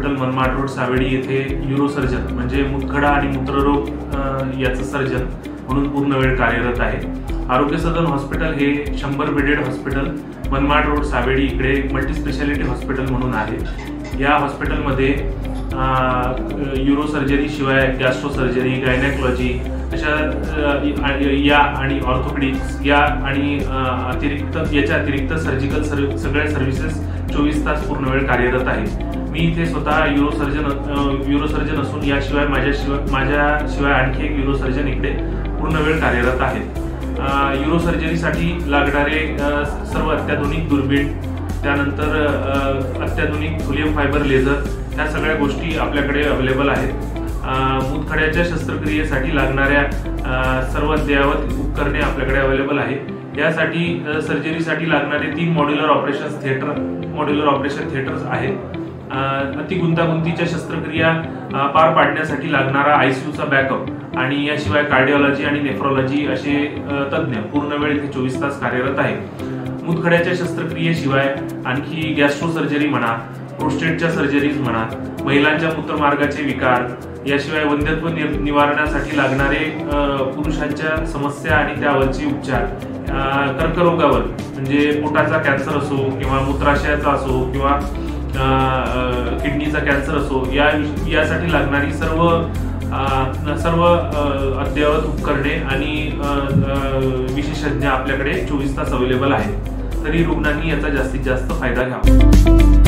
Hospital Manmad road Savedi येथे urosurgeon म्हणजे मुतखडा आणि मूत्ररोग याचं सर्जन म्हणून पूर्ण वेळ कार्यरत आहे। आरोग्य सदन हॉस्पिटल हे 100 bedded hospital Manmad road Savedi इकडे मल्टी स्पेशालिटी हॉस्पिटल म्हणून आहे। या हॉस्पिटलमध्ये यूरो सर्जरी शिवाय गॅस्ट्रो सर्जरी, गायनेकोलॉजी अशा या आणि ऑर्थोपेडिक्स या आणि याच्या अतिरिक्त सर्जिकल सगळ्या सर्व्हिसेस 24 तास पूर्ण वेळ कार्यरत आहे। मी इथे स्वतः यूरोसर्जन असून याशिवाय माझ्याशिवाय आणखी एक यूरोसर्जन इकडे पूर्ण वेळ कार्यरत आहेत। यूरो सर्जरीसाठी लागणारे सर्व अत्याधुनिक दुर्बीण, त्यानंतर अत्याधुनिक थोलियम फायबर लेझर या सगळ्या गोष्टी आपल्याकडे अवेलेबल आहेत। मूतखड्याच्या शस्त्रक्रियेसाठी लागणाऱ्या सर्व अद्ययावत उपकरणे आपल्याकडे अवेलेबल आहेत। यासाठी सर्जरीसाठी लागणारे 3 मॉड्युलर ऑपरेशन थिएटर्स आहेत। अति गुंतागुंतीच्या शस्त्रक्रिया पार पाडण्यासाठी लागणारा आयसीयूचा बॅकअप आणि याशिवाय कार्डिओलॉजी आणि नेफ्रोलॉजी असे तज्ञ पूर्ण वेळ इथे 24 तास कार्यरत आहेत। मूतखड्याच्या शस्त्रक्रियेशिवाय आणखी गॅस्ट्रो सर्जरी म्हणा, प्रोस्टेटच्या सर्जरीज म्हणा, महिलांच्या मूत्रमार्गाचे विकार, याशिवाय वंध्यत्व निवारणासाठी लागणारे पुरुषांच्या समस्या आणि त्यावरचे उपचार, कर्करोगावर म्हणजे पोटाचा कॅन्सर असो किंवा मूत्राशयाचा असो किंवा किडनीचा कॅन्सर असो, यासाठी लागणारी सर्व अद्ययावत उपकरणे आणि विशेषज्ञ आपल्याकडे 24 तास अवेलेबल आहेत। तरी रुग्णांनी याचा जास्तीत जास्त फायदा घ्यावा।